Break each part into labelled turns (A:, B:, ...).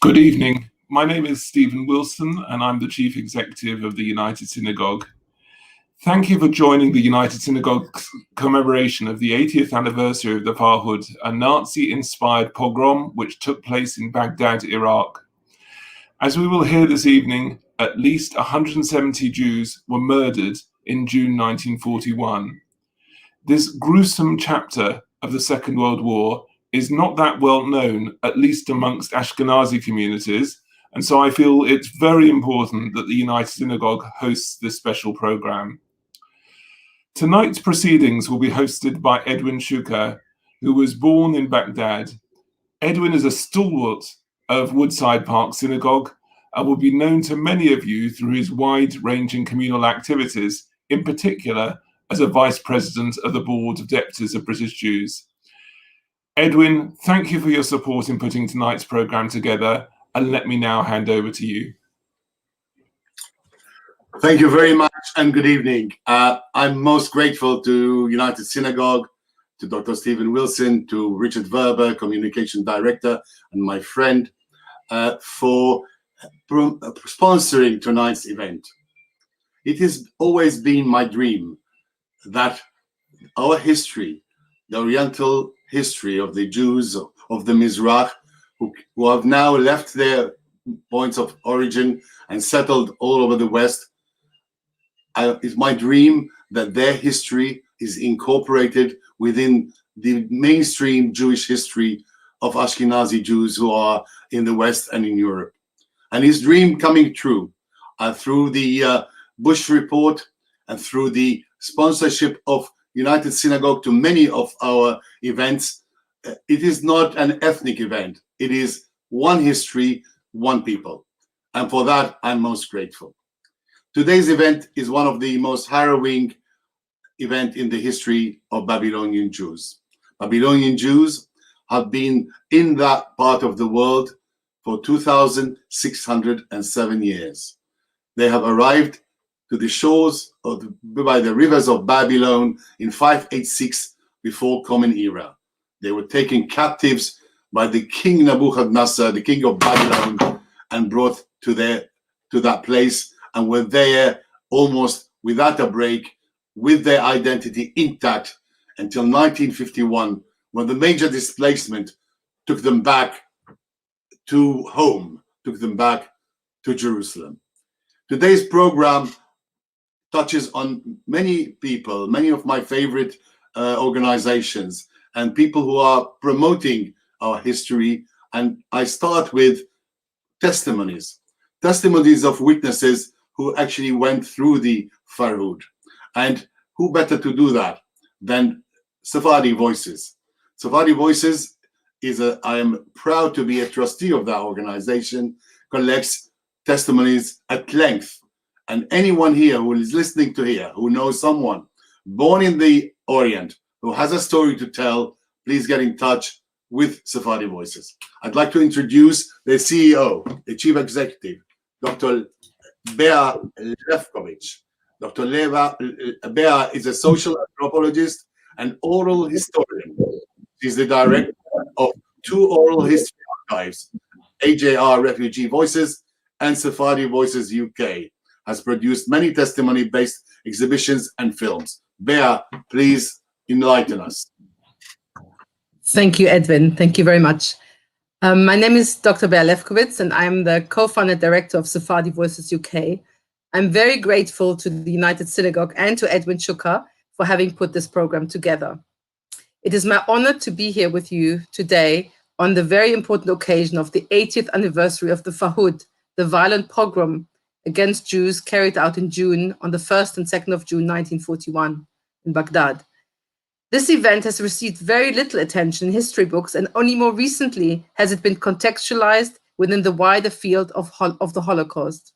A: Good evening. My name is Stephen Wilson, and I'm the Chief Executive of the United Synagogue. Thank you for joining the United Synagogue's commemoration of the 80th anniversary of the Farhud, a Nazi-inspired pogrom which took place in Baghdad, Iraq. As we will hear this evening, at least 170 Jews were murdered in June 1941. This gruesome chapter of the Second World War is not that well known, at least amongst Ashkenazi communities, and so I feel it's very important that the United Synagogue hosts this special program. Tonight's proceedings will be hosted by Edwin Shuker, who was born in Baghdad. Edwin is a stalwart of Woodside Park Synagogue and will be known to many of you through his wide-ranging communal activities, in particular as a Vice President of the Board of Deputies of British Jews. Edwin, thank you for your support in putting tonight's program together, and let me now hand over to you.
B: Thank you very much, and good evening. I'm most grateful to United Synagogue, to Dr. Stephen Wilson, to Richard Verber, Communication Director, and my friend, for sponsoring tonight's event. It has always been my dream that our history, the Oriental history of the Jews of the Mizrach, who have now left their points of origin and settled all over the West, it's my dream that their history is incorporated within the mainstream Jewish history of Ashkenazi Jews who are in the West and in Europe. And his dream coming true through the Bush Report and through the sponsorship of United Synagogue to many of our events. It is not an ethnic event. It is one history, one people. And for that, I'm most grateful. Today's event is one of the most harrowing events in the history of Babylonian Jews. Babylonian Jews have been in that part of the world for 2,607 years. They have arrived to the shores by the rivers of Babylon in 586 before Common Era. They were taken captives by the king Nebuchadnezzar, the king of Babylon, and brought to that place, and were there almost without a break, with their identity intact until 1951, when the major displacement took them back to home, took them back to Jerusalem. Today's program touches on many people, many of my favorite organizations, and people who are promoting our history. And I start with testimonies of witnesses who actually went through the Farhud. And who better to do that than Sephardi voices? Sephardi Voices I am proud to be a trustee of that organization, collects testimonies at length. And anyone here who is listening to here, who knows someone born in the Orient, who has a story to tell, please get in touch with Sephardi Voices. I'd like to introduce the CEO, the Chief Executive, Dr. Bea Lefkovich. Dr. Bea is a social anthropologist and oral historian. She's the director of 2 oral history archives, AJR Refugee Voices and Sephardi Voices UK, has produced many testimony-based exhibitions and films. Bea, please enlighten us.
C: Thank you, Edwin. Thank you very much. My name is Dr. Bea Lefkovich, and I'm the co-founder director of Sephardi Voices UK. I'm very grateful to the United Synagogue and to Edwin Shuker for having put this program together. It is my honor to be here with you today on the very important occasion of the 80th anniversary of the Farhud, the violent pogrom against Jews carried out in June, on the 1st and 2nd of June, 1941 in Baghdad. This event has received very little attention in history books, and only more recently has it been contextualized within the wider field of the Holocaust.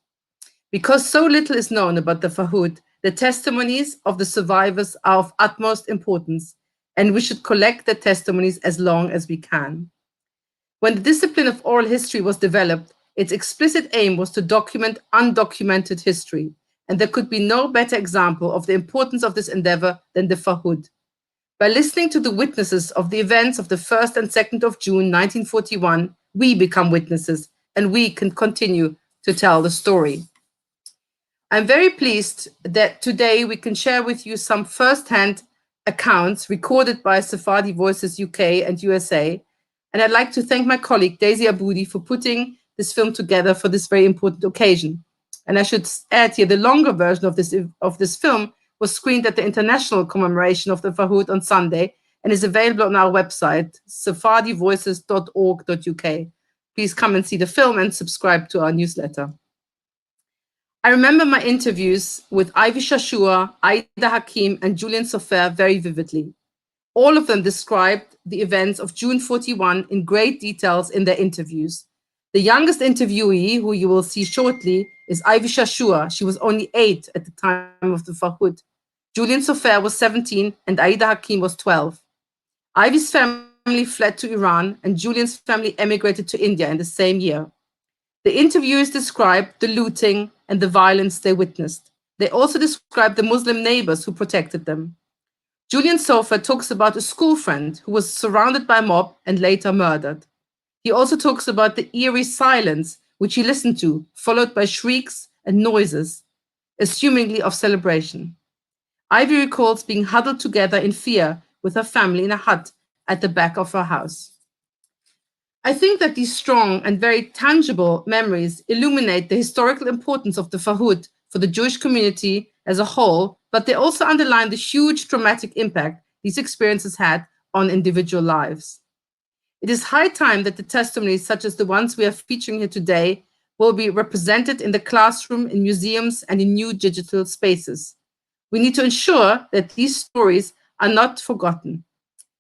C: Because so little is known about the Farhud, the testimonies of the survivors are of utmost importance, and we should collect the testimonies as long as we can. When the discipline of oral history was developed, its explicit aim was to document undocumented history, and there could be no better example of the importance of this endeavor than the Farhud. By listening to the witnesses of the events of the 1st and 2nd of June 1941, we become witnesses, and we can continue to tell the story. I'm very pleased that today we can share with you some first-hand accounts recorded by Sephardi Voices UK and USA, and I'd like to thank my colleague Daisy Aboudi for putting this film together for this very important occasion. And I should add here, the longer version of this film was screened at the International Commemoration of the Farhud on Sunday and is available on our website, sephardivoices.org.uk. Please come and see the film and subscribe to our newsletter. I remember my interviews with Ivy Shashua, Aida Hakim, and Julian Sofer very vividly. All of them described the events of June 41 in great details in their interviews. The youngest interviewee, who you will see shortly, is Ivy Shashua. She was only 8 at the time of the Farhud. Julian Sofer was 17 and Aida Hakim was 12. Ivy's family fled to Iran and Julian's family emigrated to India in the same year. The interviewers described the looting and the violence they witnessed. They also described the Muslim neighbors who protected them. Julian Sofer talks about a school friend who was surrounded by a mob and later murdered. He also talks about the eerie silence which he listened to, followed by shrieks and noises, assumingly of celebration. Ivy recalls being huddled together in fear with her family in a hut at the back of her house. I think that these strong and very tangible memories illuminate the historical importance of the Farhud for the Jewish community as a whole, but they also underline the huge traumatic impact these experiences had on individual lives. It is high time that the testimonies such as the ones we are featuring here today will be represented in the classroom, in museums, and in new digital spaces. We need to ensure that these stories are not forgotten.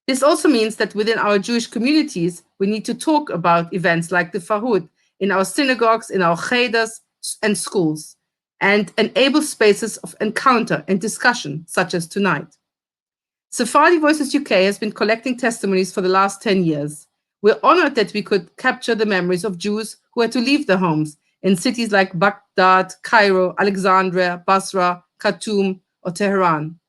C: This also means that within our Jewish communities, we need to talk about events like the Farhud in our synagogues, in our cheders and schools, and enable spaces of encounter and discussion, such as tonight. Sephardi Voices UK has been collecting testimonies for the last 10 years. We're honored that we could capture the memories of Jews who had to leave their homes in cities like Baghdad, Cairo, Alexandria, Basra, Khartoum, or Tehran.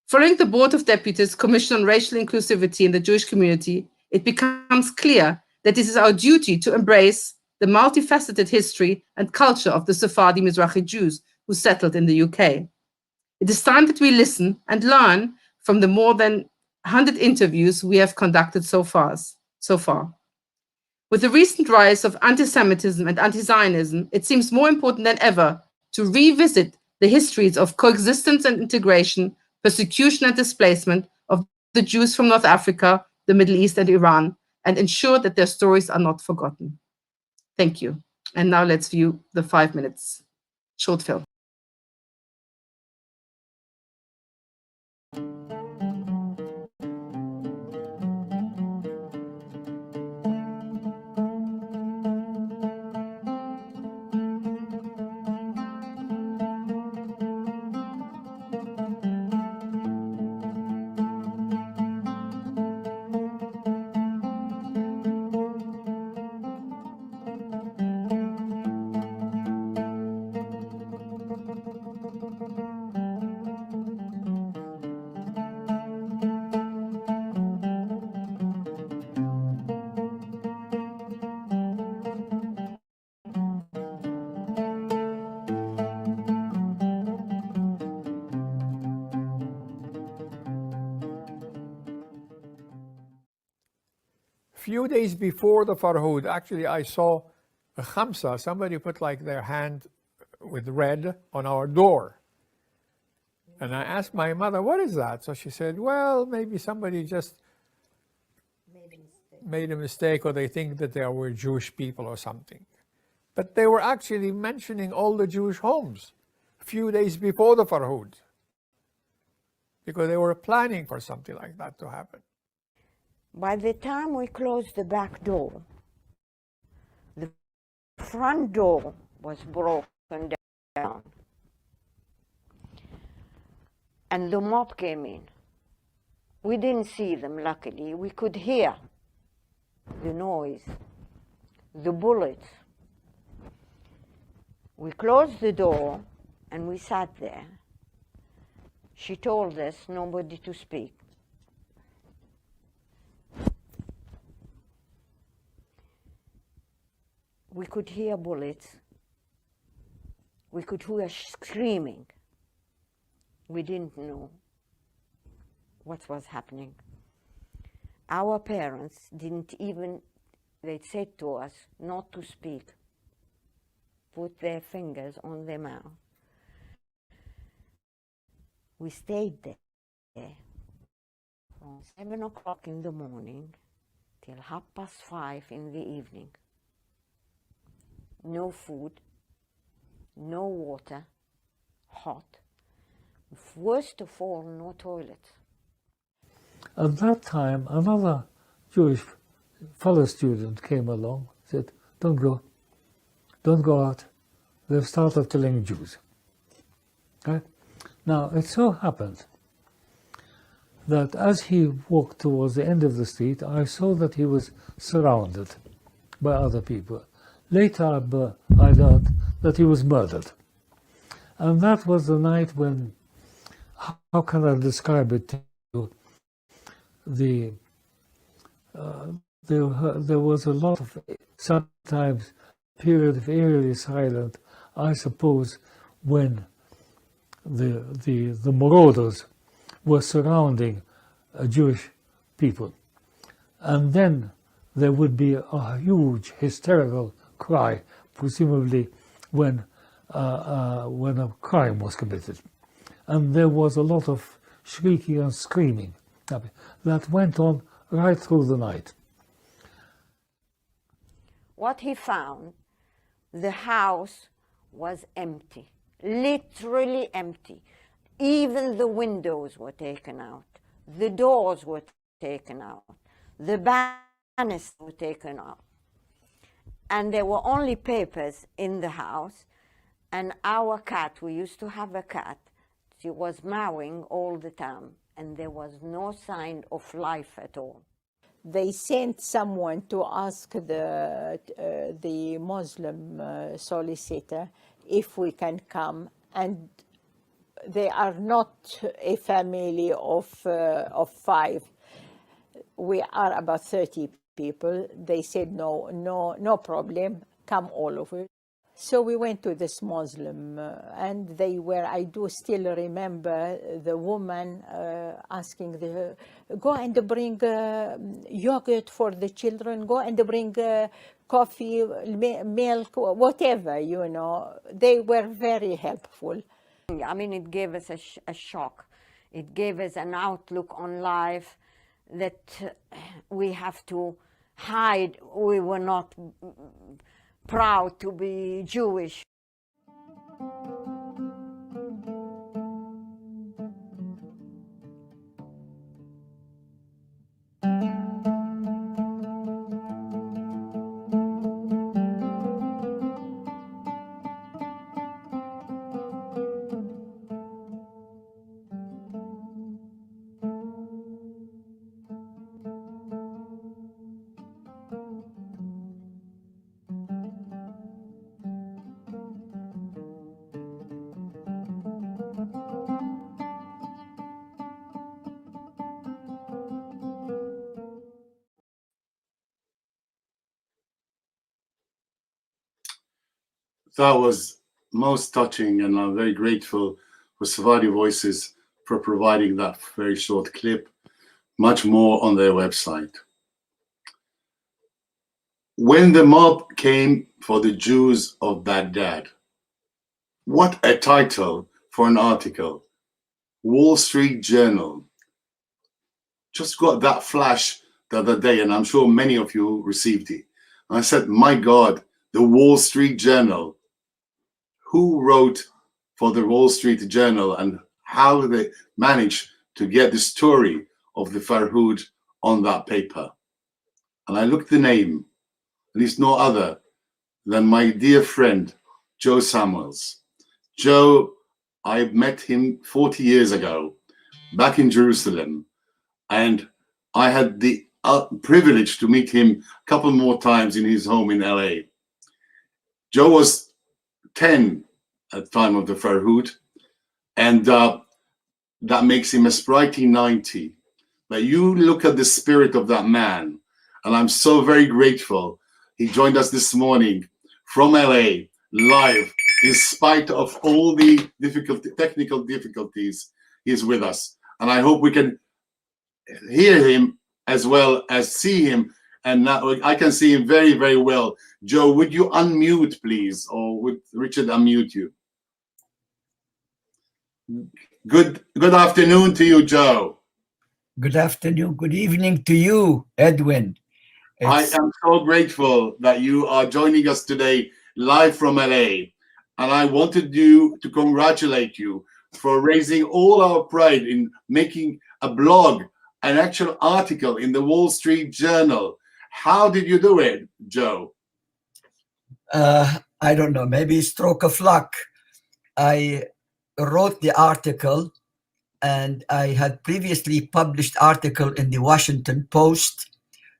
C: Following the Board of Deputies' Commission on Racial Inclusivity in the Jewish Community, it becomes clear that it is our duty to embrace the multifaceted history and culture of the Sephardi Mizrahi Jews who settled in the UK. It is time that we listen and learn from the more than 100 interviews we have conducted so far. With the recent rise of anti-Semitism and anti-Zionism, it seems more important than ever to revisit the histories of coexistence and integration, persecution and displacement of the Jews from North Africa, the Middle East, and Iran, and ensure that their stories are not forgotten. Thank you. And now let's view the 5 minutes short film.
D: few days before the Farhud, actually, I saw a khamsa, somebody put like their hand with red on our door. And I asked my mother, what is that? So she said, well, maybe somebody just made a mistake, or they think that there were Jewish people or something. But they were actually mentioning all the Jewish homes a few days before the Farhud, because they were planning for something like that to happen.
E: By the time we closed the back door, the front door was broken down. And the mob came in. We didn't see them, luckily. We could hear the noise, the bullets. We closed the door and we sat there. She told us nobody to speak. We could hear bullets. We could hear screaming. We didn't know what was happening. Our parents didn't even, they said to us not to speak, put their fingers on their mouth. We stayed there from 7 o'clock in the morning till 5:30 in the evening. No food, no water, hot. Worst of all, no toilets.
F: At that time, another Jewish fellow student came along, said, don't go out. They've started killing Jews. Okay? Now, it so happened that as he walked towards the end of the street, I saw that he was surrounded by other people. Later, I learned that he was murdered. And that was the night when, how can I describe it to you? There was a lot of, sometimes, period of eerily silence, I suppose, when the marauders were surrounding Jewish people. And then there would be a huge hysterical cry, presumably when a crime was committed. And there was a lot of shrieking and screaming that went on right through the night.
E: What he found, the house was empty, literally empty. Even the windows were taken out, the doors were taken out, the banisters were taken out. And there were only papers in the house, and our cat, we used to have a cat, she was meowing all the time, and there was no sign of life at all.
G: They sent someone to ask the Muslim solicitor if we can come, and they are not a family of 5. We are about 30 people. They said no problem, come all over. So we went to this Muslim, and they were, I do still remember the woman asking go and bring yogurt for the children, go and bring coffee, milk, whatever, you know. They were very helpful.
E: I mean, it gave us a shock. It gave us an outlook on life that we have to hide. We were not proud to be Jewish.
B: That was most touching, and I'm very grateful for Sephardi Voices for providing that very short clip. Much more on their website. When the mob came for the Jews of Baghdad, what a title for an article. Wall Street Journal. Just got that flash the other day, and I'm sure many of you received it. I said, my God, the Wall Street Journal. Who wrote for the Wall Street Journal, and how they managed to get the story of the Farhud on that paper? And I looked the name, and it's no other than my dear friend, Joe Samuels. Joe, I met him 40 years ago, back in Jerusalem, and I had the privilege to meet him a couple more times in his home in LA. Joe was 10 at the time of the Farhud, and that makes him a sprightly 90. But you look at the spirit of that man, and I'm so very grateful. He joined us this morning from LA, live, in spite of all the technical difficulties. He's with us, and I hope we can hear him as well as see him. And now I can see him very, very well. Joe, would you unmute, please? Or would Richard unmute you? Good afternoon to you, Joe.
H: Good afternoon. Good evening to you, Edwin.
B: I am so grateful that you are joining us today live from LA. And I wanted to congratulate you for raising all our pride in making a blog, an actual article in the Wall Street Journal. How did you do it, Joe?
H: I don't know, maybe stroke of luck. I wrote the article, and I had previously published article in the Washington Post.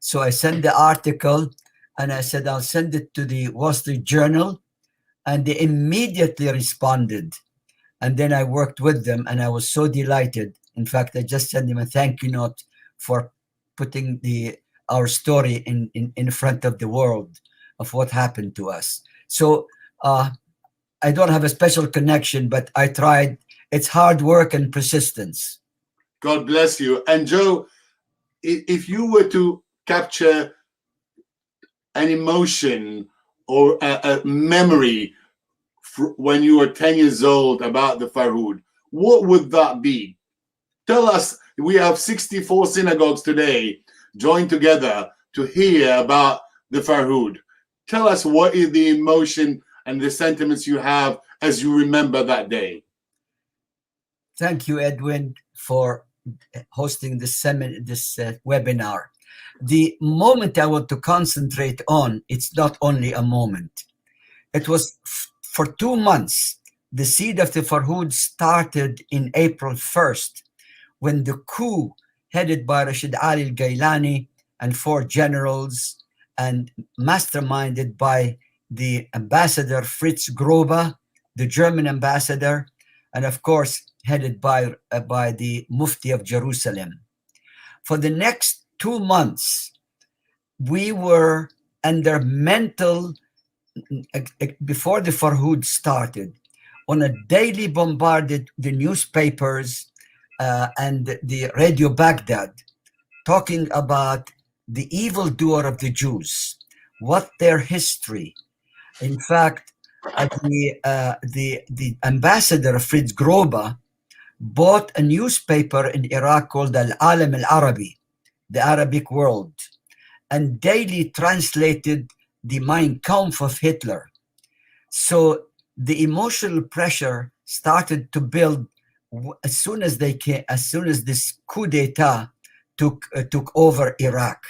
H: So I sent the article, and I said, I'll send it to the Wall Street Journal. And they immediately responded. And then I worked with them, and I was so delighted. In fact, I just sent them a thank you note for putting our story in front of the world of what happened to us. So I don't have a special connection, but I tried. It's hard work and persistence.
B: God bless you. And Joe, if you were to capture an emotion or a memory when you were 10 years old about the Farhud, what would that be? Tell us. We have 64 synagogues today joined together to hear about the Farhud. Tell us, what is the emotion and the sentiments you have as you remember that day?
H: Thank you, Edwin, for hosting this webinar. The moment I want to concentrate on, it's not only a moment. It was for 2 months. The seed of the Farhud started in April 1st, when the coup headed by Rashid Ali al-Gailani and 4 generals and masterminded by the ambassador Fritz Grobe, the German ambassador, and of course headed by the Mufti of Jerusalem. For the next 2 months, we were under mental, before the Farhud started, on a daily bombarded the newspapers and the Radio Baghdad, talking about the evildoer of the Jews, what their history. In fact, the ambassador Fritz Grobe bought a newspaper in Iraq called Al-Alam al-Arabi, the Arabic world, and daily translated the Mein Kampf of Hitler. So the emotional pressure started to build as soon as this coup d'etat took over Iraq.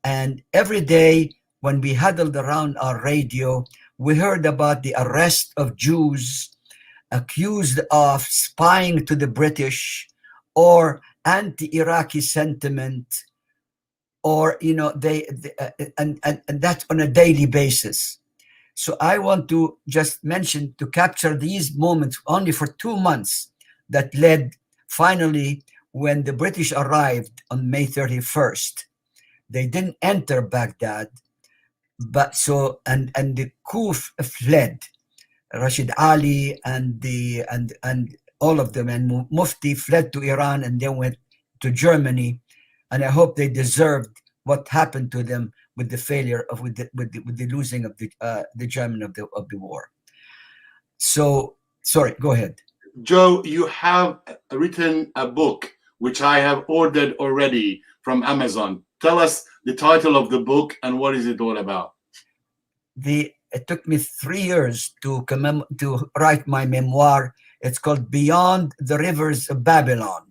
H: And every day when we huddled around our radio, we heard about the arrest of Jews accused of spying to the British or anti-Iraqi sentiment, or and that's on a daily basis. So I want to just mention, to capture these moments only for 2 months, that led finally, when the British arrived on May 31st, they didn't enter Baghdad, but and the coup fled. Rashid Ali and all of them, and Mufti fled to Iran and then went to Germany. And I hope they deserved what happened to them with the failure of with the losing of the German of the war. So sorry, go ahead.
B: Joe, you have written a book which I have ordered already from Amazon. Tell us the title of the book and what is it all about?
H: It took me 3 years to write my memoir. It's called Beyond the Rivers of Babylon,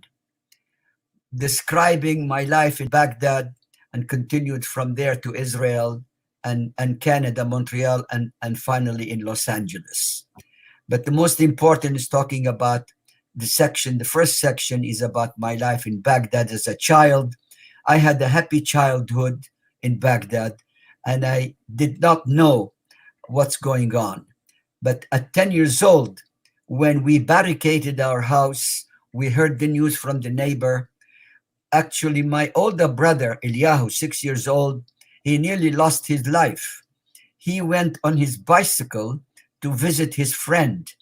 H: describing my life in Baghdad and continued from there to Israel and Canada, Montreal, and finally in Los Angeles. But the most important is talking about the first section is about my life in Baghdad as a child. I had a happy childhood in Baghdad, and I did not know what's going on. But at 10 years old, when we barricaded our house, we heard the news from the neighbor. Actually, my older brother, Eliyahu, 6 years old, he nearly lost his life. He went on his bicycle to visit his friend,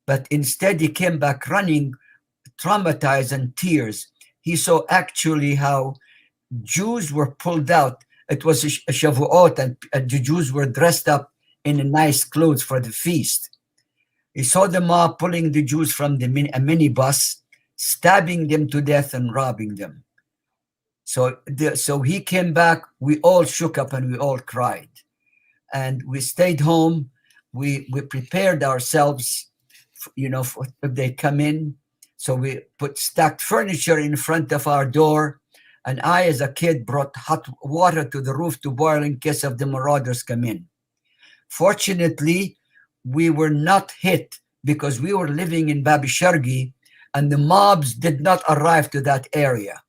H: but instead he came back running, traumatized and tears. He saw actually how Jews were pulled out. It was a Shavuot, and the Jews were dressed up in nice clothes for the feast. He saw the mob pulling the Jews from a minibus, stabbing them to death and robbing them. So he came back. We all shook up and we all cried, and we stayed home. We prepared ourselves, if they come in. So we put stacked furniture in front of our door, and I, as a kid, brought hot water to the roof to boil in case of the marauders come in. Fortunately, we were not hit because we were living in Babi Shargi, and the mobs did not arrive to that area.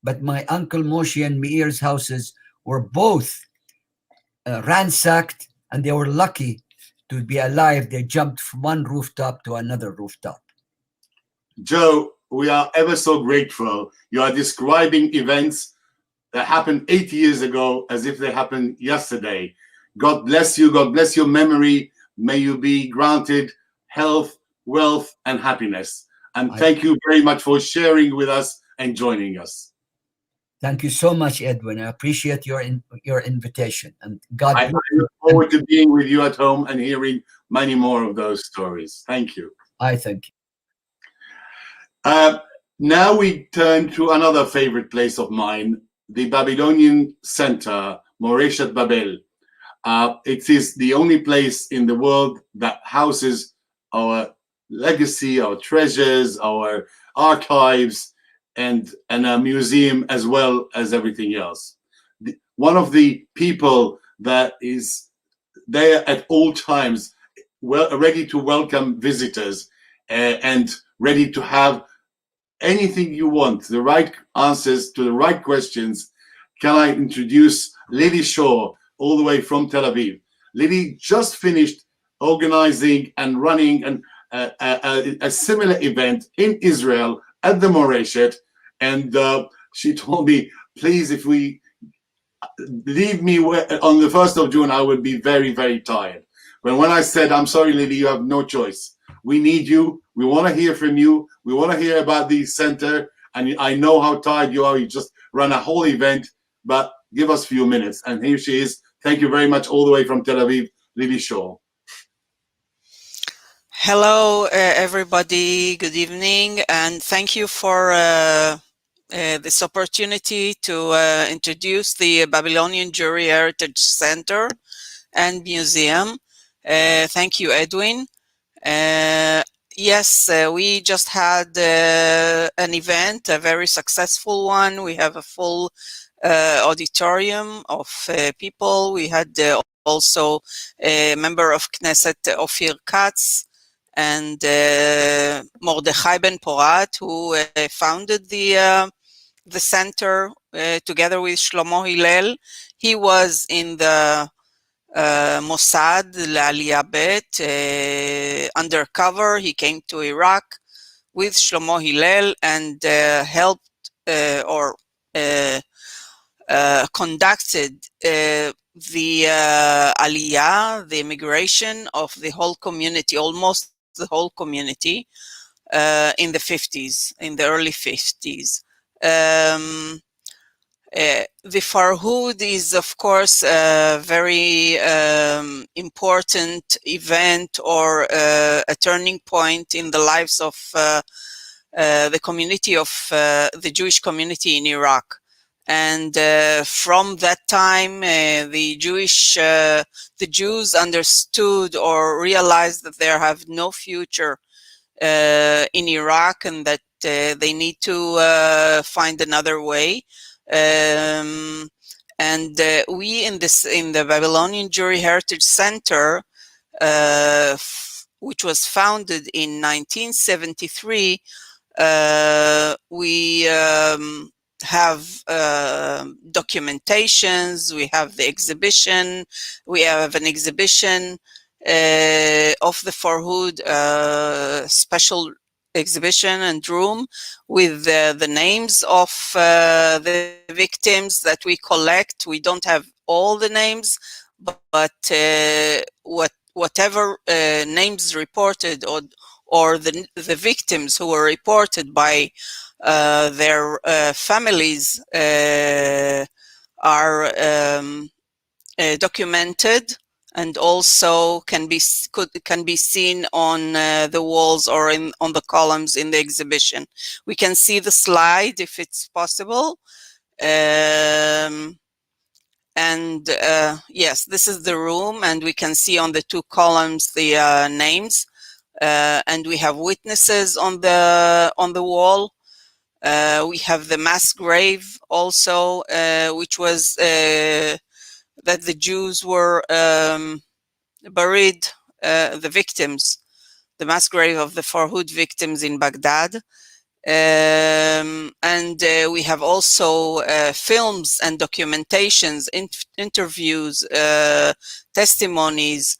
H: But my Uncle Moshe and Meir's houses were both ransacked, and they were lucky to be alive. They jumped from one rooftop to another rooftop.
B: Joe, we are ever so grateful. You are describing events that happened 80 years ago as if they happened yesterday. God bless you. God bless your memory. May you be granted health, wealth, and happiness. And thank you very much for sharing with us and joining us.
H: Thank you so much, Edwin. I appreciate your invitation. And God
B: I look forward to being with you at home and hearing many more of those stories. Thank you.
H: I thank you.
B: Now we turn to another favorite place of mine, the Babylonian Center, Moreshet Babel. It is the only place in the world that houses our legacy, our treasures, our archives, and a museum, as well as everything else. One of the people that is there at all times, ready to welcome visitors and ready to have anything you want, the right answers to the right questions. Can I introduce Lily Shaw, all the way from Tel Aviv? Lily just finished organizing and running a similar event in Israel at the Moreshet, and she told me, please, if we leave me on the 1st of June, I would be very, very tired. But when I said, I'm sorry, Lily, you have no choice. We need you. We want to hear from you. We want to hear about the center. And I know how tired you are. You just run a whole event, but give us a few minutes. And here she is. Thank you very much, all the way from Tel Aviv, Lily Shaw.
I: Hello, everybody. Good evening. And thank you for this opportunity to introduce the Babylonian Jewry Heritage Center and Museum. Thank you, Edwin. Yes, we just had an event, a very successful one. We have a full auditorium of people. We had also a member of Knesset, Ophir Katz, and Mordechai Ben Porat, who founded the center together with Shlomo Hillel. He was in the Mossad, L'Aliyah Bet, undercover. He came to Iraq with Shlomo Hillel and helped or conducted the Aliyah, the immigration of the whole community, almost the whole community, in the 50s, in the early 50s. The Farhud is, of course, a very important event or a turning point in the lives of the community of the Jewish community in Iraq. And from that time, the Jews understood or realized that they have no future in Iraq, and that they need to find another way. And we in the Babylonian Jewry Heritage Center, which was founded in 1973, we have documentations, we have the exhibition, we have an exhibition of the Farhud, special exhibition and room with the names of the victims that we collect. We don't have all the names, but whatever names reported or the victims who were reported by their families are documented, and also can be seen on the walls or on the columns in the exhibition. We can see the slide if it's possible. And yes, this is the room, and we can see on the two columns the names, and we have witnesses on the wall. We have the mass grave also, which was that the Jews were buried, the victims, the mass grave of the Farhud victims in Baghdad. And we have also films and documentations, interviews, testimonies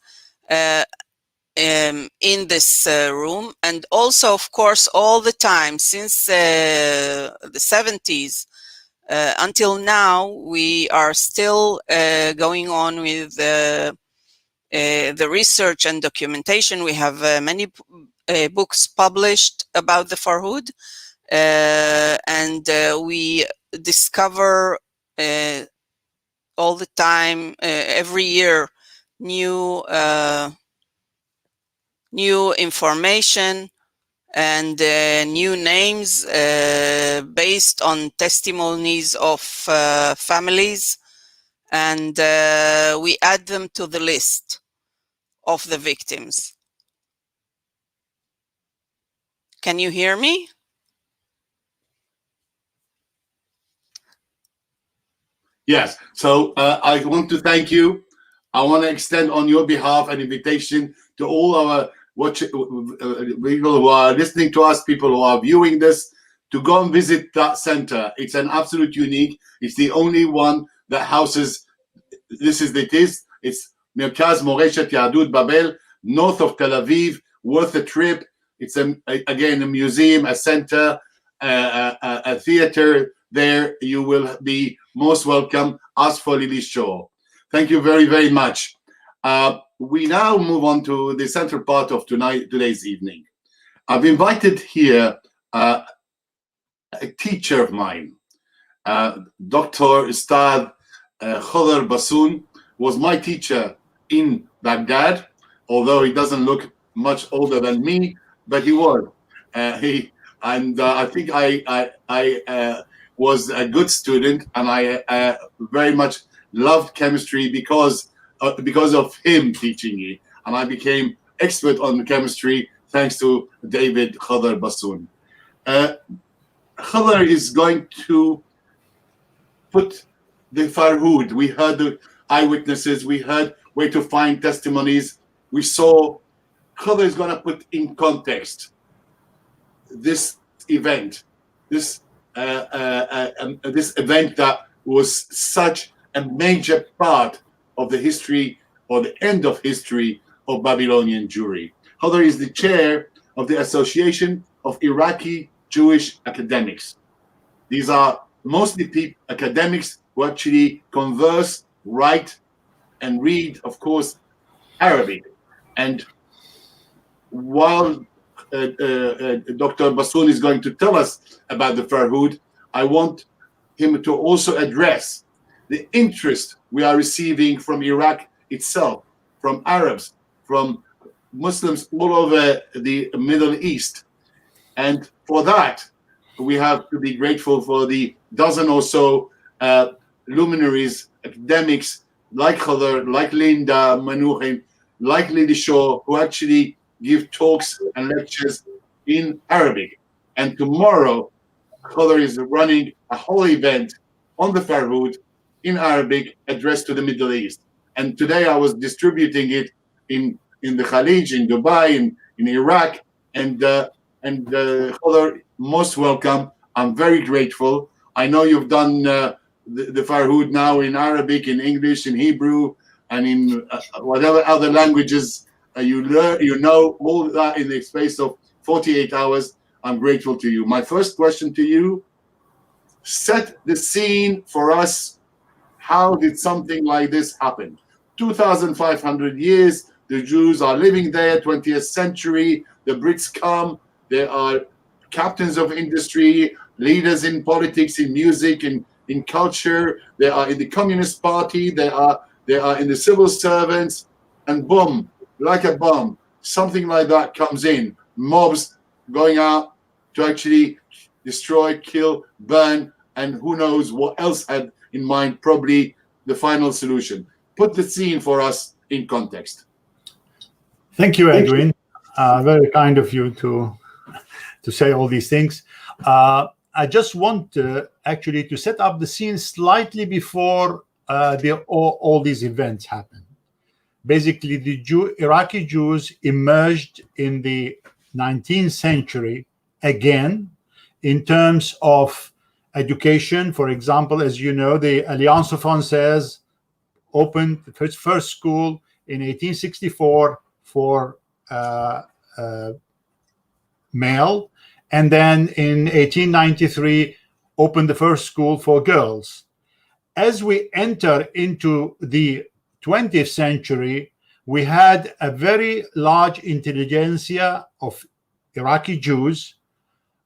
I: in this room. And also, of course, all the time since the 70s until now, we are still going on with the research and documentation. We have many books published about the Farhud, and we discover all the time, every year, new information and new names based on testimonies of families, and we add them to the list of the victims. Can you hear me?
B: Yes. So I want to thank you. I want to extend on your behalf an invitation to all our people who are listening to us, people who are viewing this, to go and visit that center. It's an absolute unique. It's the only one that houses. It's Merkaz Moreshet Yahadut Babel, north of Tel Aviv. Worth a trip. It's again a museum, a center, a theater. There you will be most welcome. Ask for Lily Shaw. Thank you very, very much. We now move on to the central part of today's evening. I've invited here a teacher of mine, Dr. Ustad Khodr Bassoon, was my teacher in Baghdad, although he doesn't look much older than me, but he was. I think I was a good student, and I very much loved chemistry because of him teaching me, and I became expert on chemistry thanks to David Khodr Bassoon. Khodr is going to put the Farhud. We heard the eyewitnesses, we heard where to find testimonies. We saw Khodr is going to put in context this event, this event that was such a major part of the history or the end of history of Babylonian Jewry. Khodr is the chair of the Association of Iraqi Jewish Academics. These are mostly academics who actually converse, write, and read, of course, Arabic. And while Dr. Bassoon is going to tell us about the Farhud, I want him to also address the interest we are receiving from Iraq itself, from Arabs, from Muslims all over the Middle East. And for that, we have to be grateful for the dozen or so luminaries, academics like Khadr, like Linda Manuchin, like Lady Shaw, who actually give talks and lectures in Arabic. And tomorrow, Khadr is running a whole event on the Farhud in Arabic addressed to the Middle East. And today I was distributing it in the Khalij, in Dubai, in Iraq, and Khadr, most welcome. I'm very grateful. I know you've done the Farhud now in Arabic, in English, in Hebrew, and in whatever other languages you learn. You know all that in the space of 48 hours. I'm grateful to you. My first question to you: set the scene for us. How did something like this happen? 2,500 years, the Jews are living there, 20th century, the Brits come, they are captains of industry, leaders in politics, in music, in culture, they are in the Communist Party, they are in the civil servants, and boom, like a bomb, something like that comes in. Mobs going out to actually destroy, kill, burn, and who knows what else had in mind, probably the final solution. Put the scene for us in context.
J: Thank you, Edwin. Very kind of you to say all these things. I just want actually to set up the scene slightly before all these events happen. Basically, the Iraqi Jews emerged in the 19th century again in terms of education. For example, as you know, the Alliance Française opened its first school in 1864 for male, and then in 1893 opened the first school for girls. As we enter into the 20th century, we had a very large intelligentsia of Iraqi Jews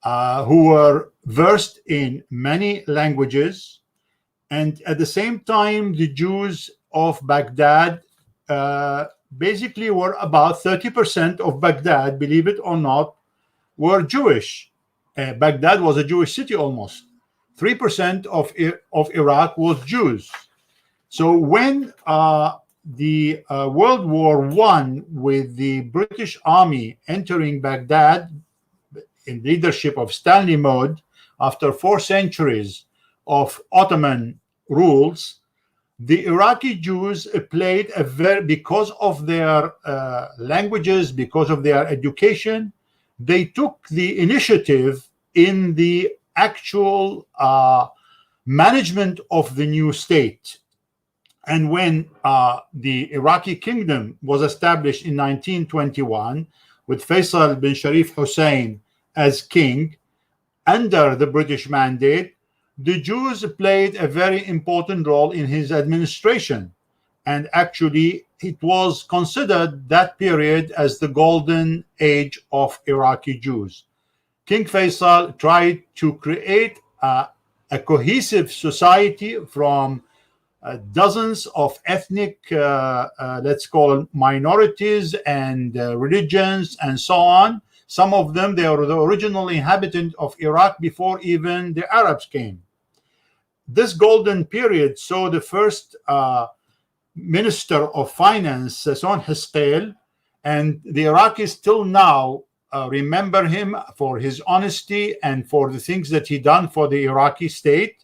J: who were versed in many languages, and at the same time, the Jews of Baghdad basically were about 30% of Baghdad, believe it or not, were Jewish. Baghdad was a Jewish city almost. 3% of Iraq was Jews. So when the World War I, with the British Army entering Baghdad in leadership of Stanley Mode, after 4 centuries of Ottoman rules, the Iraqi Jews played because of their languages, because of their education, they took the initiative in the actual management of the new state. And when the Iraqi kingdom was established in 1921 with Faisal bin Sharif Hussein as king under the British mandate, the Jews played a very important role in his administration. And actually, it was considered that period as the golden age of Iraqi Jews. King Faisal tried to create a cohesive society from dozens of ethnic, let's call it minorities and religions and so on. Some of them, they were the original inhabitant of Iraq before even the Arabs came. This golden period saw the first Minister of Finance, Sasson Hestel, and the Iraqis till now remember him for his honesty and for the things that he done for the Iraqi state.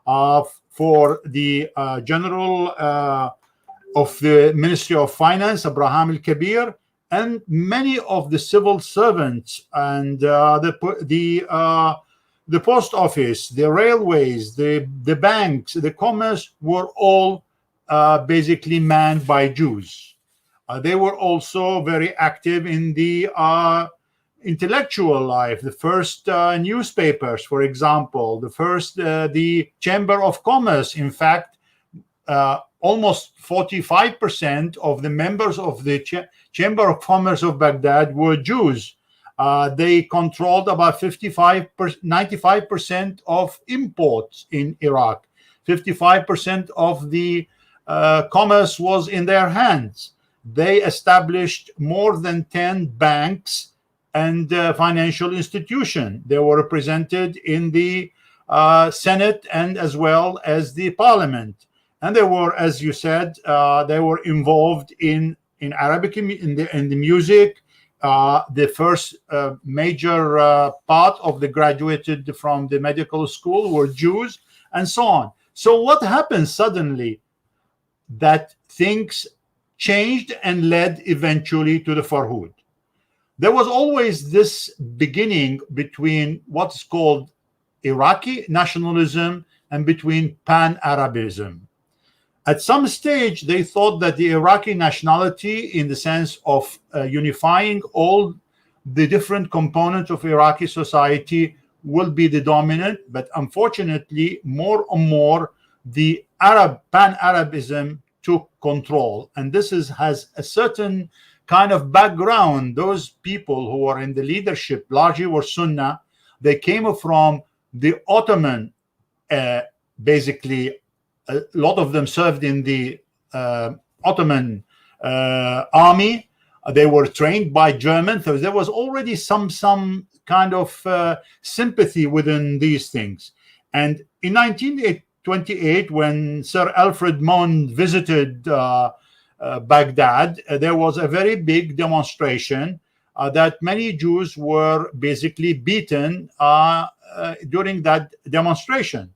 J: For the general of the Ministry of Finance, Abraham al-Kabir, and many of the civil servants and the post office, the railways, the banks, the commerce were all basically manned by Jews. They were also very active in the intellectual life. The first newspapers, for example, the Chamber of Commerce. In fact, almost 45% of the members of the Chamber of Commerce of Baghdad were Jews. They controlled about 95% of imports in Iraq. 55% of the commerce was in their hands. They established more than 10 banks and financial institutions. They were represented in the Senate and as well as the parliament. And they were, as you said, they were involved in Arabic, in the music. The first major part of the graduated from the medical school were Jews, and so on. So what happened suddenly? That things changed and led eventually to the Farhud. There was always this beginning between what's called Iraqi nationalism and between Pan-Arabism. At some stage, they thought that the Iraqi nationality, in the sense of unifying all the different components of Iraqi society, will be the dominant. But unfortunately, more and more, the Pan-Arabism took control. And this has a certain kind of background. Those people who were in the leadership largely were Sunnah. They came from the Ottoman, basically. A lot of them served in the Ottoman army. They were trained by Germans. So there was already some kind of sympathy within these things. And in 1928, when Sir Alfred Mohn visited Baghdad, there was a very big demonstration that many Jews were basically beaten during that demonstration.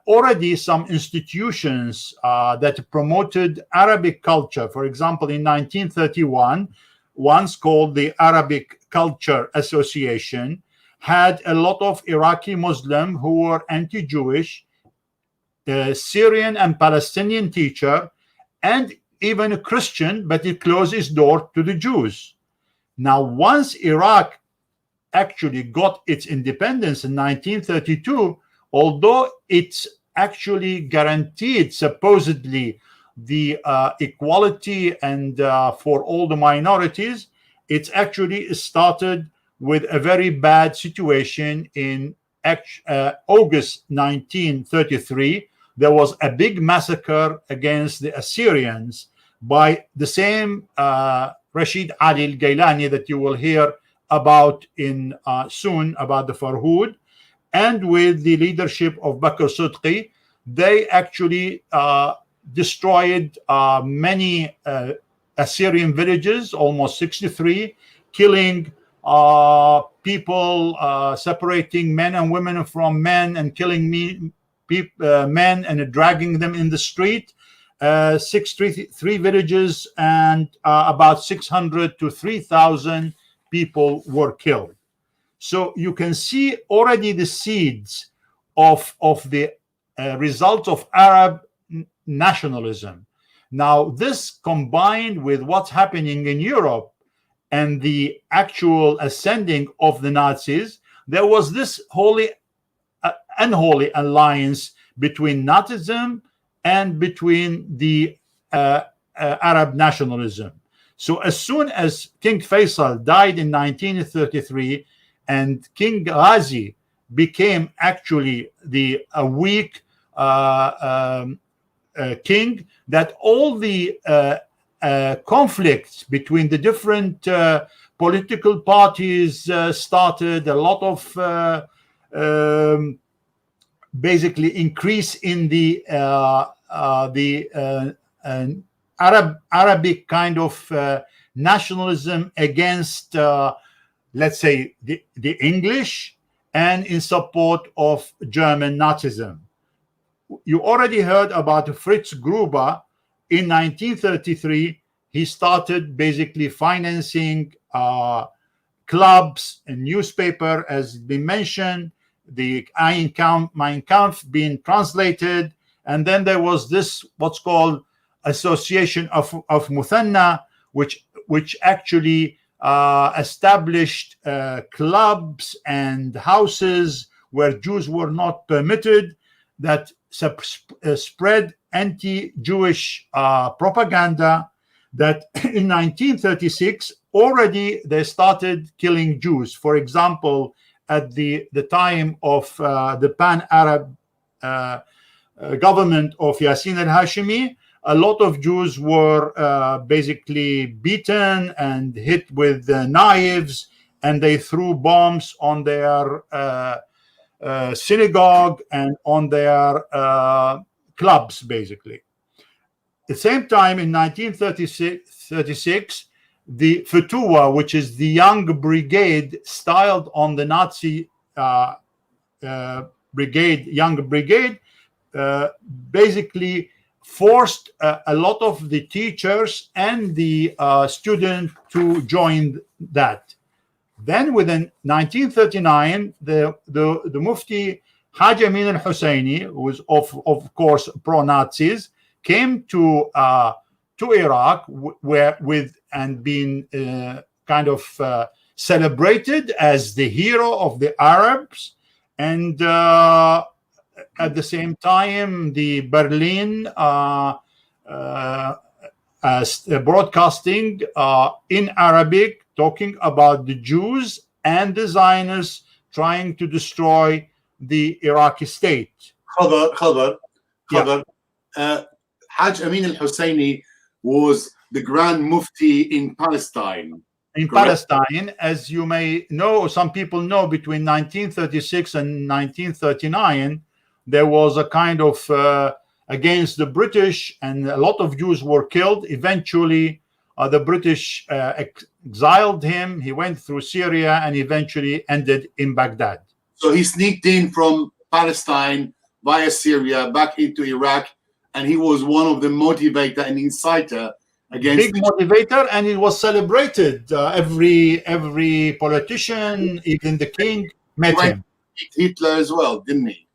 J: Already some institutions that promoted Arabic culture, for example, in 1931, once called the Arabic Culture Association, had a lot of Iraqi Muslim who were anti-Jewish, Syrian and Palestinian teacher, and even a Christian, but it closed its door to the Jews. Now, once Iraq actually got its independence in 1932, although it's actually guaranteed supposedly the equality and for all the minorities, it's actually started with a very bad situation. In August 1933, there was a big massacre against the Assyrians by the same Rashid Ali al-Gailani that you will hear about in soon, about the Farhud. And with the leadership of Bakr Sidqi, they actually destroyed many Assyrian villages, almost 63, killing people, separating men and women from men, and killing men and dragging them in the street. 63 villages and about 600 to 3,000 people were killed. So you can see already the seeds of the results of Arab nationalism. Now, this combined with what's happening in Europe and the actual ascending of the Nazis, there was this unholy alliance between Nazism and between the Arab nationalism. So as soon as King Faisal died in 1933, and King Ghazi became actually the weak king, that all the conflicts between the different political parties started. A lot of basically increase in the Arabic kind of nationalism against let's say the English, and in support of German Nazism. You already heard about Fritz Gruber. In 1933, he started basically financing clubs and newspaper, as been mentioned, the Mein Kampf being translated, and then there was this what's called Association of Muthanna, which actually established clubs and houses where Jews were not permitted, that spread anti-Jewish propaganda. that in 1936 already they started killing Jews. For example, at the time of the Pan-Arab government of Yassin al-Hashimi, a lot of Jews were basically beaten and hit with knives, and they threw bombs on their synagogue and on their clubs, basically. At the same time, in 1936, the Futuwa, which is the young brigade styled on the Nazi young brigade, basically forced a lot of the teachers and the students to join that. Then within 1939, the Mufti Haj Amin al-Husseini, who was of course pro-Nazis, came to Iraq and been kind of celebrated as the hero of the Arabs. And at the same time, the Berlin broadcasting in Arabic, talking about the Jews and the Zionists trying to destroy the Iraqi state.
B: Khadr, Haj Amin al-Husseini was the Grand Mufti in Palestine.
J: In
B: correct?
J: Palestine, as you may know, some people know, between 1936 and 1939, there was a kind of against the British, and a lot of Jews were killed. Eventually, the British exiled him. He went through Syria and eventually ended in Baghdad.
B: So he sneaked in from Palestine via Syria back into Iraq, and he was one of the motivator and inciter against
J: big motivator, and it was celebrated. Every politician, even the king, met him.
B: Hitler as well, didn't he?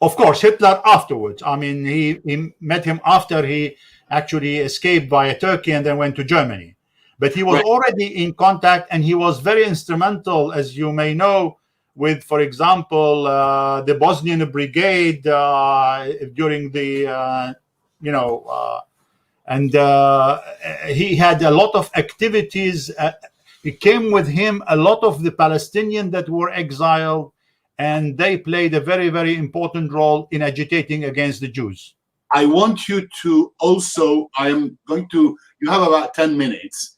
J: Of course, Hitler afterwards. I mean, he met him after he actually escaped via Turkey and then went to Germany. But he was already in contact, and he was very instrumental, as you may know, with, for example, the Bosnian Brigade during the, and he had a lot of activities. It came with him a lot of the Palestinians that were exiled, and they played a very, very important role in agitating against the Jews.
B: I want you to also, you have about 10 minutes,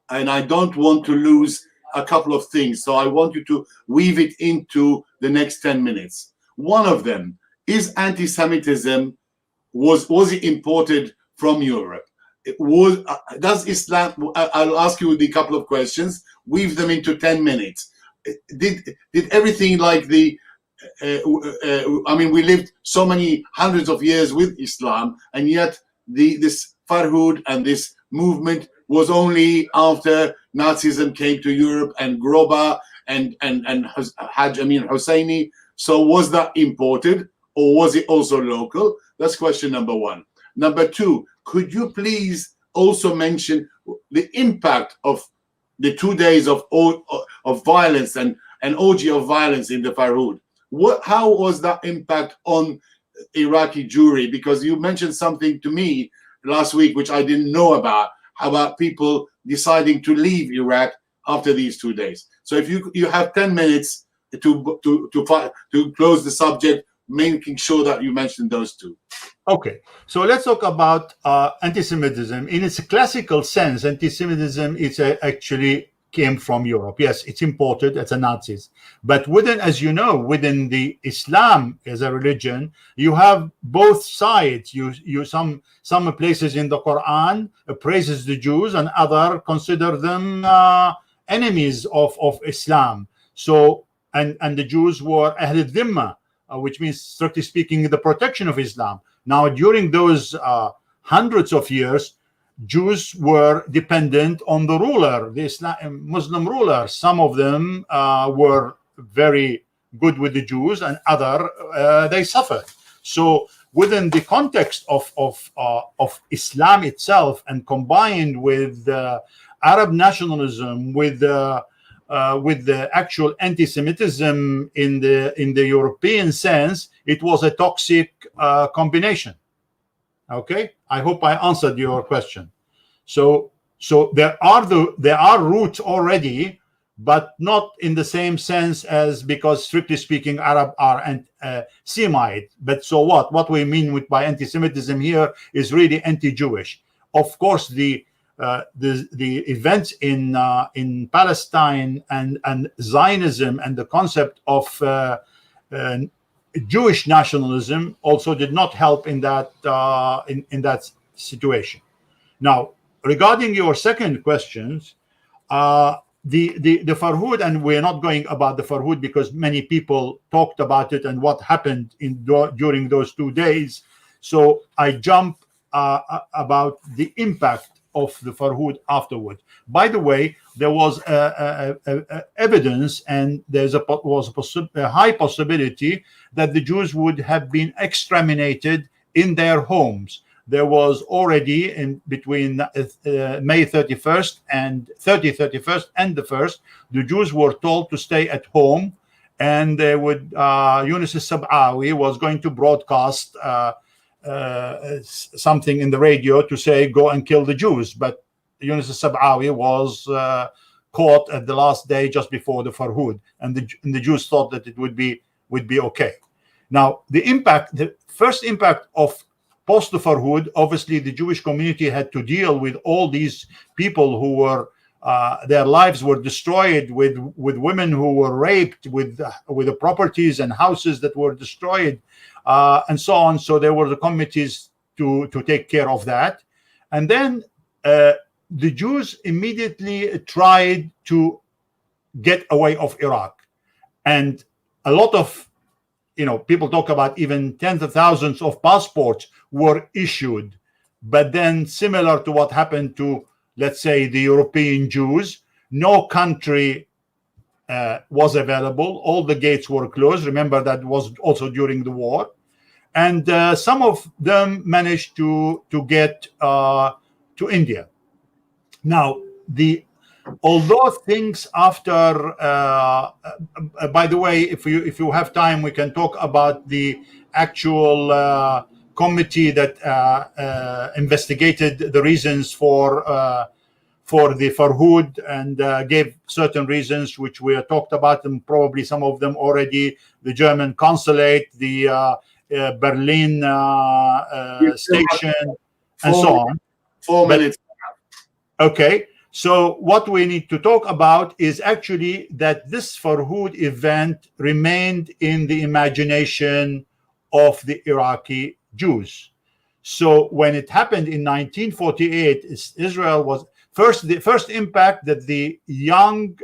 B: and I don't want to lose a couple of things. So I want you to weave it into the next 10 minutes. One of them is anti-Semitism. Was it imported from Europe? Does Islam, I'll ask you a couple of questions, weave them into 10 minutes. Did everything like we lived so many hundreds of years with Islam, and yet this Farhud and this movement was only after Nazism came to Europe, and Groba and Haj Amin Husseini. So was that imported, or was it also local? That's question number one. Number two, could you please also mention the impact of the 2 days of violence and an orgy of violence in the Farhud? How was that impact on Iraqi Jewry? Because you mentioned something to me last week which I didn't know about people deciding to leave Iraq after these 2 days. So if you have 10 minutes to close the subject, making sure that you mention those two.
J: Okay, so let's talk about anti-Semitism. In its classical sense, anti-Semitism actually came from Europe. Yes, it's imported, it's the Nazis. But within, as you know, within the Islam as a religion, you have both sides. You some places in the Quran praises the Jews, and other consider them enemies of Islam. So and the Jews were Ahl al-Dhimma, which means, strictly speaking, the protection of Islam. Now, during those hundreds of years, Jews were dependent on the ruler, the Muslim ruler. Some of them were very good with the Jews, and other they suffered. So, within the context of Islam itself, and combined with Arab nationalism, with the actual anti-Semitism in the European sense, it was a toxic combination. Okay, I hope I answered your question. So there are roots already, but not in the same sense as, because strictly speaking, Arab are Semite. But so what? What we mean by anti-Semitism here is really anti-Jewish. Of course, the events in Palestine and Zionism and the concept of Jewish nationalism also did not help in that situation. Now, regarding your second questions, the Farhud, and we're not going about the Farhud because many people talked about it and what happened during those 2 days. So I jump about the impact of the Farhud afterward. By the way, there was evidence, and there was a high possibility that the Jews would have been exterminated in their homes. There was already in between May 31st and 31st and the 1st, the Jews were told to stay at home, and they would Yunus al-Sab'awi was going to broadcast something in the radio to say, go and kill the Jews. But Yunus al-Sab'awi was caught at the last day just before the Farhud, and the Jews thought that it would be okay. Now, the first impact of post the Farhud, obviously the Jewish community had to deal with all these people who were their lives were destroyed, with women who were raped, with the properties and houses that were destroyed, and so on. So there were the committees to take care of that. And then the Jews immediately tried to get away of Iraq. And a lot of people talk about even tens of thousands of passports were issued. But then, similar to what happened to, let's say, the European Jews, no country was available. All the gates were closed. Remember, that was also during the war. And some of them managed to get to India. Now, although things after, by the way, if you have time, we can talk about the actual committee that investigated the reasons for the Farhud and gave certain reasons, which we have talked about, and probably some of them already. The German consulate, the Berlin station, and so on.
B: 4 minutes.
J: Okay. So what we need to talk about is actually that this Farhud event remained in the imagination of the Iraqi Jews. So when it happened in 1948, Israel was the first impact that the young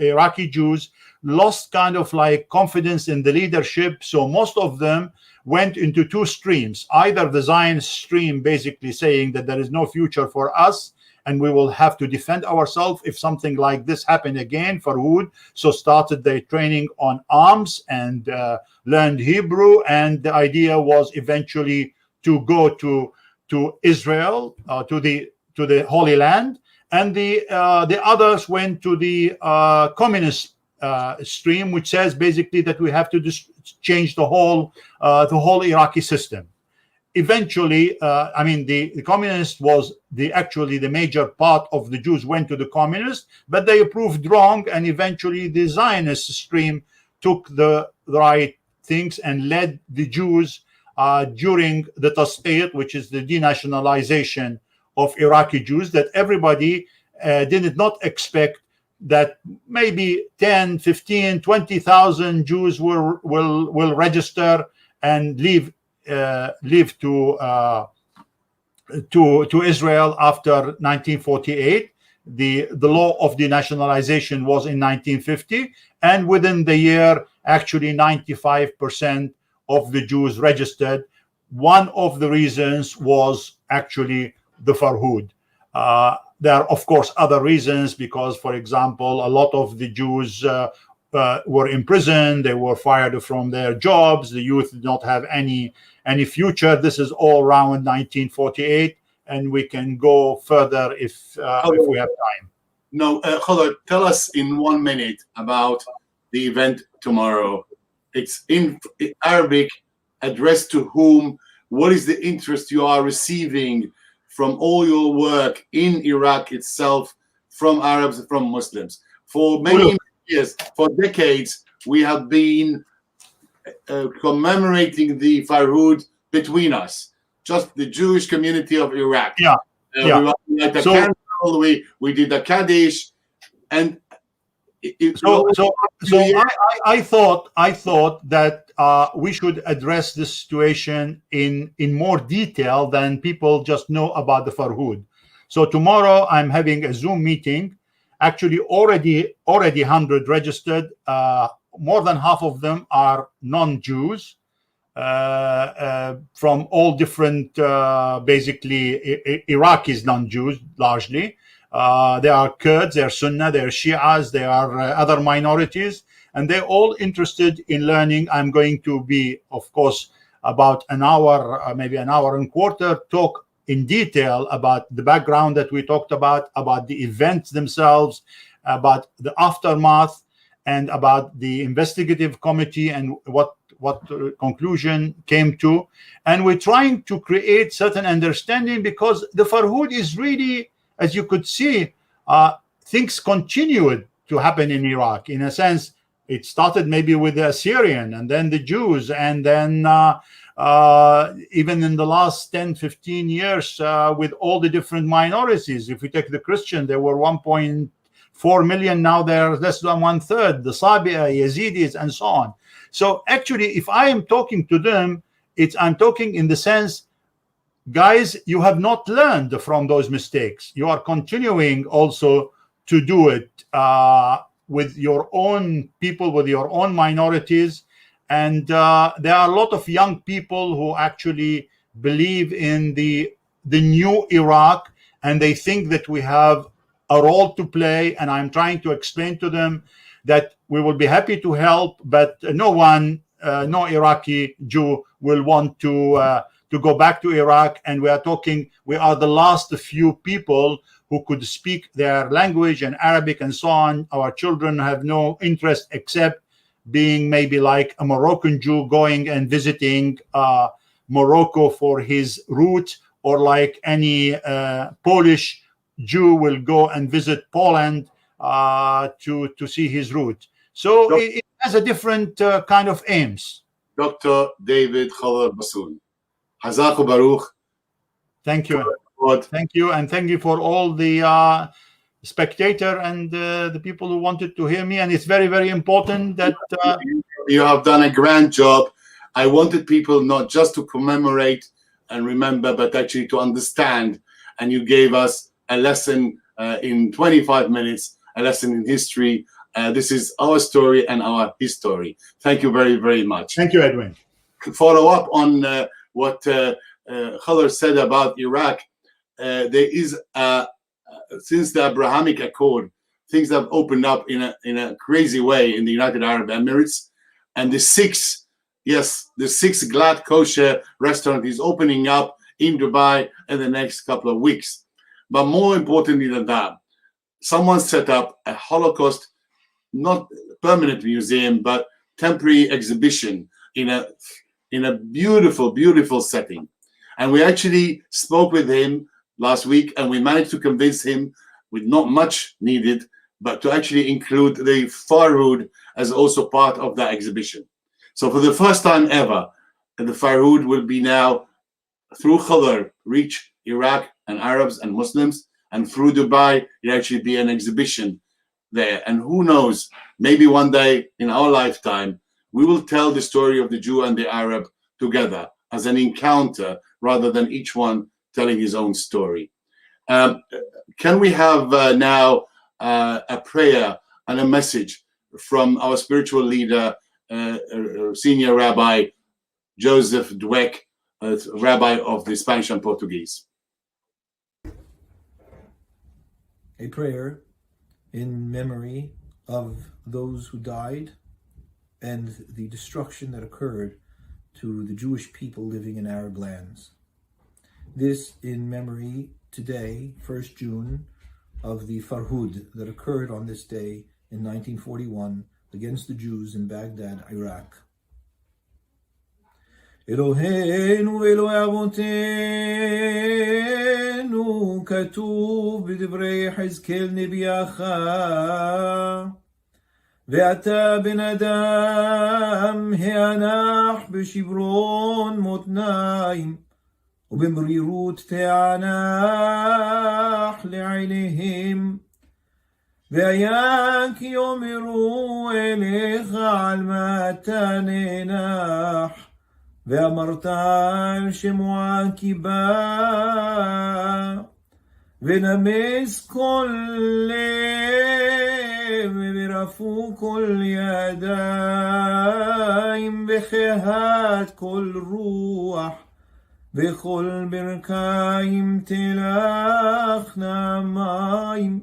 J: Iraqi Jews lost kind of like confidence in the leadership. So most of them went into two streams, either the Zionist stream, basically saying that there is no future for us and we will have to defend ourselves if something like this happened again. Farhud so started their training on arms and learned Hebrew, and the idea was eventually to go to Israel, to the Holy Land, and the others went to the communist stream, which says basically that we have to change the whole Iraqi system. Eventually, the communist was actually the major part of the Jews went to the communist, but they proved wrong, and eventually the Zionist stream took the right things and led the Jews during the Tasqiyat, which is the denationalization of Iraqi Jews, that everybody did not expect that maybe 10, 15, 20,000 Jews will register and leave to Israel after 1948. The law of denationalization was in 1950, and within the year, actually 95% of the Jews registered. One of the reasons was actually the Farhud. There are, of course, other reasons, because, for example, a lot of the Jews were imprisoned, they were fired from their jobs, the youth did not have any future. This is all around 1948, and we can go further if we have time.
B: No, Khaled, tell us in 1 minute about the event tomorrow. It's in Arabic, addressed to whom? What is the interest you are receiving from all your work in Iraq itself, from Arabs, from Muslims. For many years, for decades, we have been commemorating the Farhud between us, just the Jewish community of Iraq.
J: Yeah.
B: We had a candle, we did a Kaddish, and
J: I thought that we should address this situation in more detail than people just know about the Farhud. So tomorrow I'm having a Zoom meeting. Actually, already 100 registered. More than half of them are non-Jews from all different, basically Iraqis, non-Jews largely. They are Kurds, they are Sunni, they are Shias, they are other minorities, and they're all interested in learning. I'm going to be, of course, about an hour, maybe an hour and a quarter, talk in detail about the background that we talked about the events themselves, about the aftermath, and about the investigative committee and what conclusion came to. And we're trying to create certain understanding, because the Farhud is really, as you could see, things continued to happen in Iraq. In a sense, it started maybe with the Assyrian and then the Jews, and then even in the last 10, 15 years with all the different minorities. If we take the Christian, there were 1.4 million, now they're less than 1/3, the Sabia, Yazidis, and so on. So actually, if I am talking to them, I'm talking in the sense, guys, you have not learned from those mistakes. You are continuing also to do it with your own people, with your own minorities. And there are a lot of young people who actually believe in the new Iraq, and they think that we have a role to play. And I'm trying to explain to them that we will be happy to help, but no Iraqi Jew will want to go back to Iraq. And we are the last few people who could speak their language and Arabic and so on. Our children have no interest except being maybe like a Moroccan Jew going and visiting Morocco for his root, or like any Polish Jew will go and visit Poland to see his root. So it has a different kind of aims.
B: Dr. David Khaler Bassoul. Hazaku Baruch.
J: Thank you. Thank you. And thank you for all the spectator and the people who wanted to hear me. And it's very, very important that
B: you have done a grand job. I wanted people not just to commemorate and remember, but actually to understand. And you gave us a lesson in 25 minutes, a lesson in history. This is our story and our history. Thank you very, very much.
J: Thank you, Edwin.
B: Follow up on what Khaler said about Iraq. There is, since the Abrahamic Accord, things have opened up in a crazy way in the United Arab Emirates. And the sixth Glad Kosher restaurant is opening up in Dubai in the next couple of weeks. But more importantly than that, someone set up a Holocaust, not permanent museum, but temporary exhibition in a beautiful, beautiful setting. And we actually spoke with him last week, and we managed to convince him, with not much needed, but to actually include the Farhud as also part of that exhibition. So for the first time ever, the Farhud will be now, through Khaler, reach Iraq and Arabs and Muslims, and through Dubai, it actually be an exhibition there. And who knows, maybe one day in our lifetime, we will tell the story of the Jew and the Arab together as an encounter, rather than each one telling his own story. Can we have now a prayer and a message from our spiritual leader, Senior Rabbi Joseph Dweck, Rabbi of the Spanish and Portuguese?
K: A prayer in memory of those who died and the destruction that occurred to the Jewish people living in Arab lands. This in memory today, 1st June, of the Farhud that occurred on this day in 1941 against the Jews in Baghdad, Iraq. אלוהינו ואלוהי אבותינו, כתוב בדברי יחזקאל נביאך, ואתה בן אדם הענח בשברון מותניים, ובמרירות תענח לעיניהם. והיה כי יאמרו אליך על מה אתה נאנח, ואמרת על שמועה כי בא, ונמס כל לב ורפו כל ידיים, וחת כל רוח, וכל ברכיים תלכנה מים.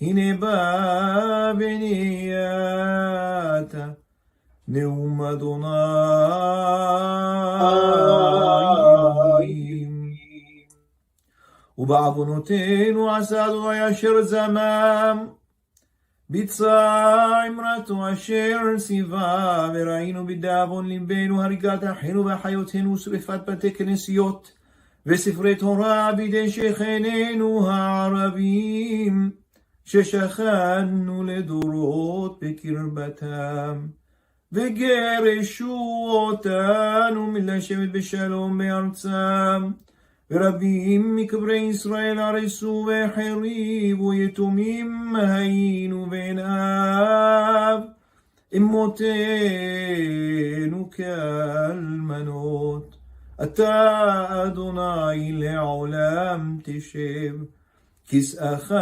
K: הנה בא בניית נאום אדוני אלוהים. ובעוונותינו עשה אדוני אשר זמם, ביצע אמרתו אשר ציווה, וראינו בדאבון ליבנו הריגת אחינו ואחיותינו, שרפת בתי כנסיות וספרי תורה בידי שכנינו הערבים, ששכנו לדורות בקרבתם, וגרשו אותנו מלשבת בשלום בארצם. ורבים מקברי ישראל הרסו והחריבו, יתומים היינו ואין אב, אמותינו כאלמנות. אתה אדוני לעולם תשב, כסאך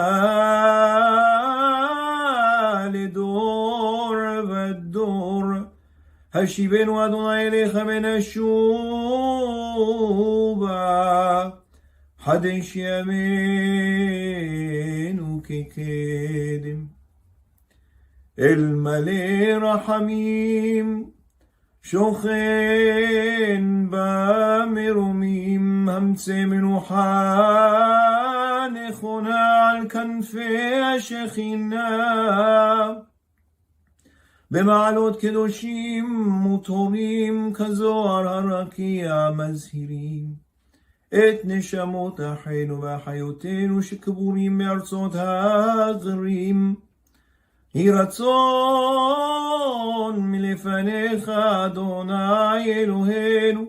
K: לדור ודור. השיבנו אדוני אליך ונשובה, חדש ימינו כקדם. אל מלא רחמים שוכן במרומים, המצא מנוחה נכונה על כנפי השכינה. במעלות קדושים וטהורים כזוהר הרקיע מזהירים את נשמות אחינו ואחיותינו שקבורים בארצות הגרים. יהי רצון מלפניך אדוני אלוהינו,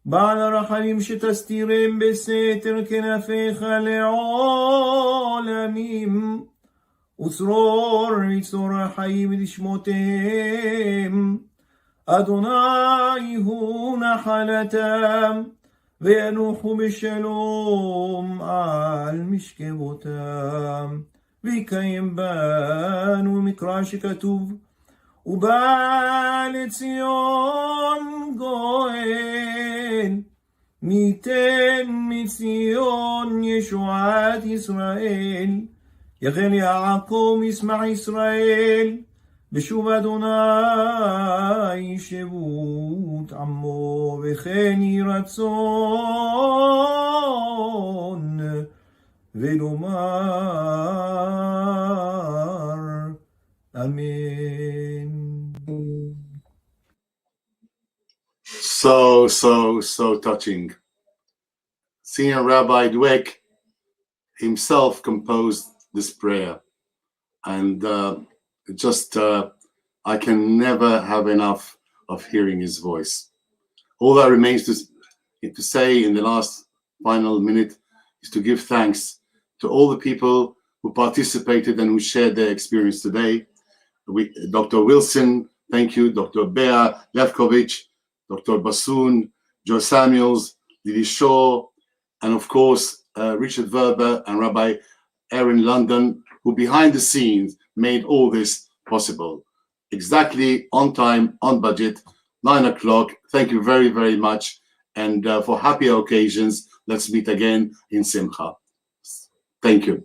K: בעל הרחמים, שתסתירם בסתר כנפיך לעולמים, וצרור מצרור החיים לשמותיהם. אדוני הוא נחלתם, וינוחו בשלום על משכבותם. ויקיים בנו מקרא שכתוב, ובא לציון גואל, ניתן מציון ישועת ישראל. יחל יעקב ישמח ישראל, בשוב אדוני שבות עמו, וכן יהי רצון ולומר אמן.
B: So touching. Senior Rabbi Dweck himself composed this prayer, and I can never have enough of hearing his voice. All that remains to say in the last final minute is to give thanks to all the people who participated and who shared their experience today. Dr. Wilson, thank you. Dr. Bea Levkovich, Dr. Bassoon, Joe Samuels, Lily Shaw, and of course, Richard Verber and Rabbi Aaron London, who behind the scenes made all this possible. Exactly on time, on budget, 9 o'clock. Thank you very, very much. And for happier occasions, let's meet again in Simcha. Thank you.